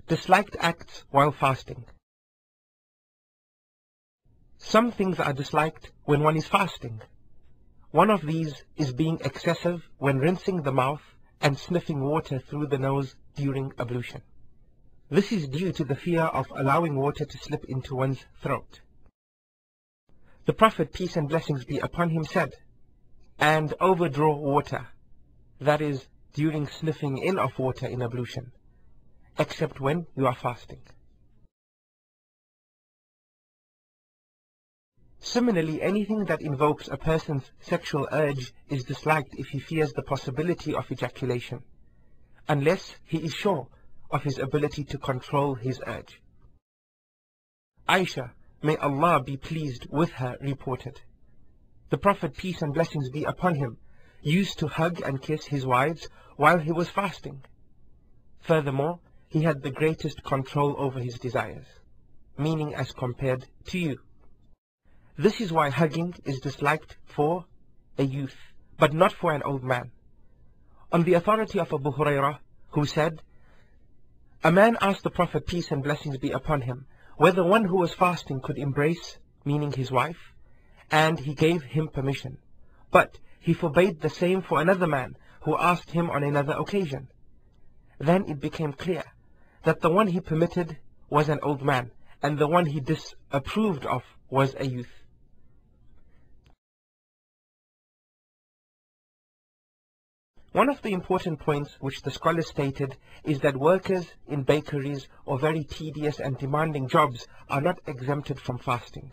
Disliked acts while fasting. Some things are disliked when one is fasting. One of these is being excessive when rinsing the mouth and sniffing water through the nose during ablution. This is due to the fear of allowing water to slip into one's throat. The Prophet, peace and blessings be upon him, said, "And overdraw water," that is, during sniffing in of water in ablution, except when you are fasting. Similarly, anything that invokes a person's sexual urge is disliked if he fears the possibility of ejaculation, unless he is sure of his ability to control his urge. Aisha, may Allah be pleased with her, reported, "The Prophet, peace and blessings be upon him, used to hug and kiss his wives while he was fasting. Furthermore, he had the greatest control over his desires," meaning as compared to you. This is why hugging is disliked for a youth, but not for an old man. On the authority of Abu Hurairah, who said, "A man asked the Prophet, peace and blessings be upon him, whether one who was fasting could embrace," meaning his wife, "and he gave him permission. But he forbade the same for another man who asked him on another occasion. Then it became clear that the one he permitted was an old man, and the one he disapproved of was a youth." One of the important points which the scholars stated is that workers in bakeries or very tedious and demanding jobs are not exempted from fasting.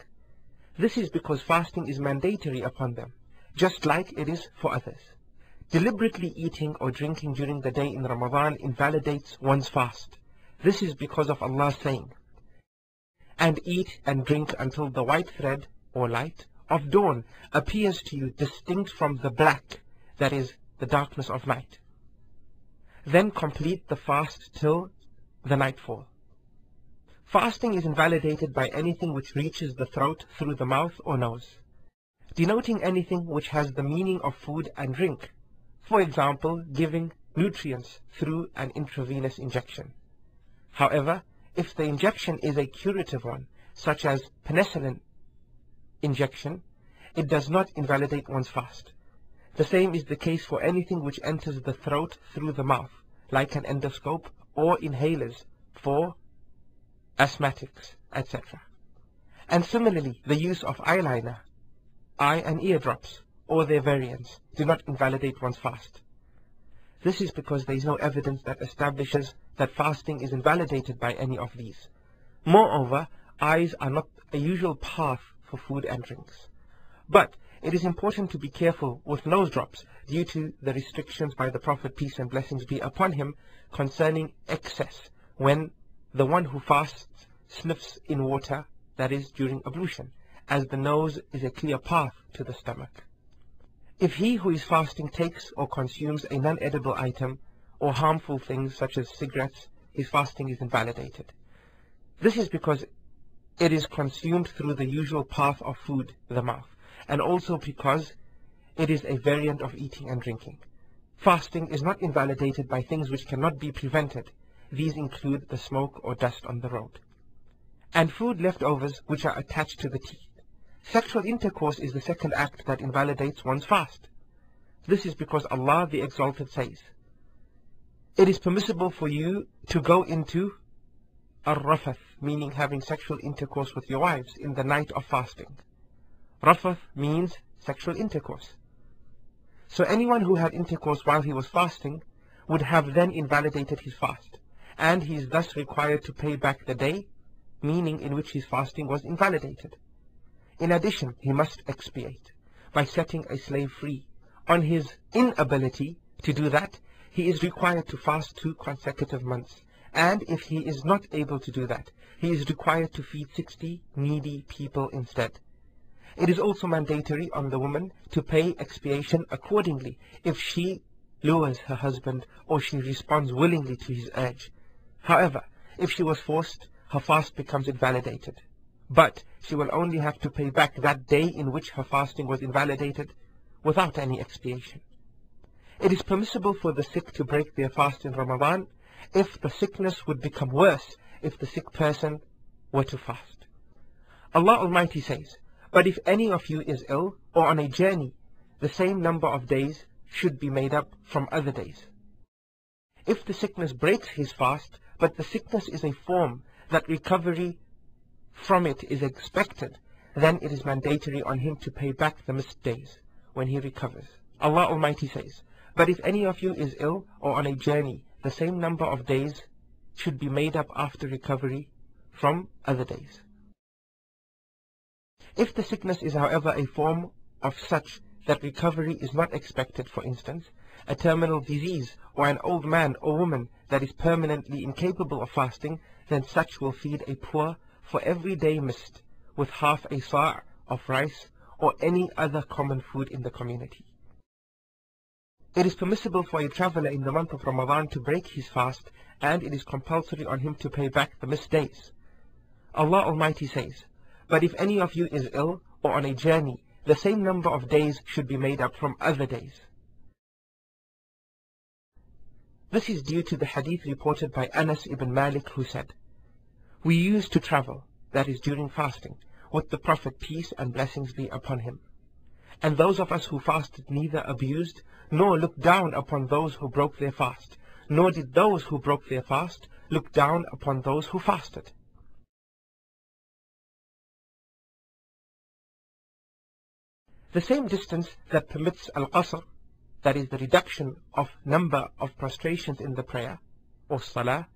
This is because fasting is mandatory upon them, just like it is for others. Deliberately eating or drinking during the day in Ramadan invalidates one's fast. This is because of Allah saying, "And eat and drink until the white thread, or light, of dawn appears to you distinct from the black, that is, the darkness of night. Then complete the fast till the nightfall." Fasting is invalidated by anything which reaches the throat through the mouth or nose, denoting anything which has the meaning of food and drink, for example, giving nutrients through an intravenous injection. However, if the injection is a curative one, such as penicillin injection, it does not invalidate one's fast. The same is the case for anything which enters the throat through the mouth, like an endoscope or inhalers for asthmatics, etc. And similarly, the use of eyeliner, eye and ear drops, or their variants, do not invalidate one's fast. This is because there is no evidence that establishes that fasting is invalidated by any of these. Moreover, eyes are not a usual path for food and drinks. But it is important to be careful with nose drops due to the restrictions by the Prophet, peace and blessings be upon him, concerning excess when the one who fasts sniffs in water, that is, during ablution, as the nose is a clear path to the stomach. If he who is fasting takes or consumes a non-edible item or harmful things such as cigarettes, his fasting is invalidated. This is because it is consumed through the usual path of food, the mouth, and also because it is a variant of eating and drinking. Fasting is not invalidated by things which cannot be prevented. These include the smoke or dust on the road, and food leftovers which are attached to the teeth. Sexual intercourse is the second act that invalidates one's fast. This is because Allah the Exalted says, "It is permissible for you to go into ar-rafath," meaning having sexual intercourse with your wives in the night of fasting. Rafath means sexual intercourse. So anyone who had intercourse while he was fasting would have then invalidated his fast, and he is thus required to pay back the day, meaning in which his fasting was invalidated. In addition, he must expiate by setting a slave free. On his inability to do that, he is required to fast 2 consecutive months, and if he is not able to do that, he is required to feed 60 needy people instead. It is also mandatory on the woman to pay expiation accordingly if she lures her husband or she responds willingly to his urge. However, if she was forced, her fast becomes invalidated. But she will only have to pay back that day in which her fasting was invalidated without any expiation. It is permissible for the sick to break their fast in Ramadan, if the sickness would become worse if the sick person were to fast. Allah Almighty says, "But if any of you is ill or on a journey, the same number of days should be made up from other days." If the sickness breaks his fast, but the sickness is a form that recovery from it is expected, then it is mandatory on him to pay back the missed days when he recovers. Allah Almighty says, "But if any of you is ill or on a journey, the same number of days should be made up after recovery from other days." If the sickness is, however, a form of such that recovery is not expected, for instance, a terminal disease or an old man or woman that is permanently incapable of fasting, then such will feed a poor for every day missed with half a sa' of rice or any other common food in the community. It is permissible for a traveler in the month of Ramadan to break his fast, and it is compulsory on him to pay back the missed days. Allah Almighty says, "But if any of you is ill or on a journey, the same number of days should be made up from other days." This is due to the hadith reported by Anas ibn Malik, who said, "We used to travel, that is during fasting, with the Prophet, peace and blessings be upon him. And those of us who fasted neither abused nor looked down upon those who broke their fast, nor did those who broke their fast look down upon those who fasted." The same distance that permits al-qasr, that is the reduction of number of prostrations in the prayer, or salah,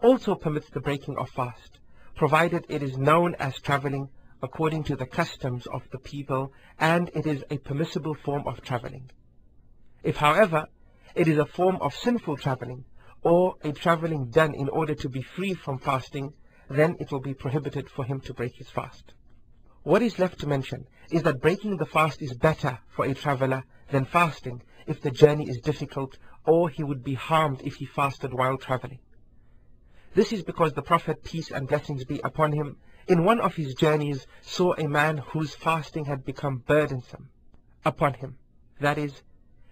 also permits the breaking of fast, provided it is known as traveling according to the customs of the people, and it is a permissible form of traveling. If, however, it is a form of sinful traveling, or a traveling done in order to be free from fasting, then it will be prohibited for him to break his fast. What is left to mention is that breaking the fast is better for a traveler than fasting if the journey is difficult, or he would be harmed if he fasted while traveling. This is because the Prophet, peace and blessings be upon him, in one of his journeys saw a man whose fasting had become burdensome upon him. That is,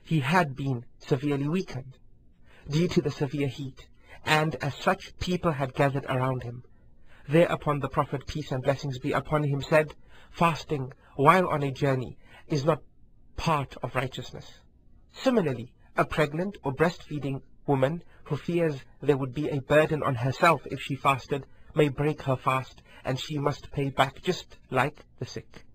he had been severely weakened due to the severe heat, and as such people had gathered around him. Thereupon the Prophet, peace and blessings be upon him, said, "Fasting while on a journey is not part of righteousness." Similarly, a pregnant or breastfeeding woman who fears there would be a burden on herself if she fasted may break her fast, and she must pay back just like the sick.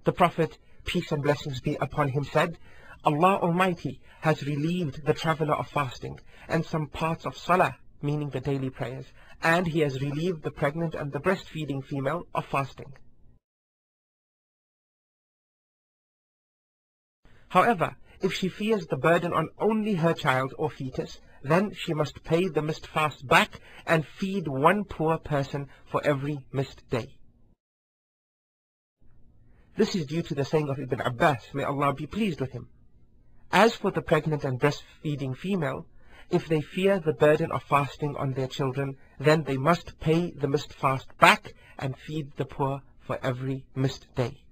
The Prophet, peace and blessings be upon him, said, "Allah Almighty has relieved the traveler of fasting and some parts of salah, meaning the daily prayers, and he has relieved the pregnant and the breastfeeding female of fasting." However, if she fears the burden on only her child or fetus, then she must pay the missed fast back and feed one poor person for every missed day. This is due to the saying of Ibn Abbas, may Allah be pleased with him, "As for the pregnant and breastfeeding female, if they fear the burden of fasting on their children, then they must pay the missed fast back and feed the poor for every missed day."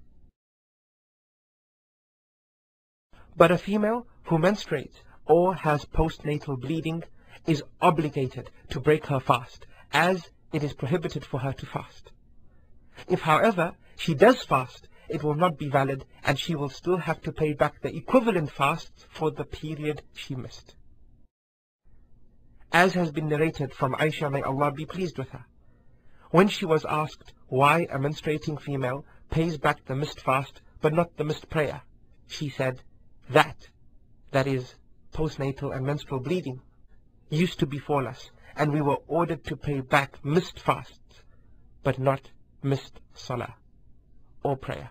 But a female who menstruates or has postnatal bleeding is obligated to break her fast, as it is prohibited for her to fast. If, however, she does fast, it will not be valid, and she will still have to pay back the equivalent fasts for the period she missed. As has been narrated from Aisha, may Allah be pleased with her, when she was asked why a menstruating female pays back the missed fast but not the missed prayer, she said, that is, postnatal and menstrual bleeding, used to befall us, and we were ordered to pay back missed fasts, but not missed salah or prayer.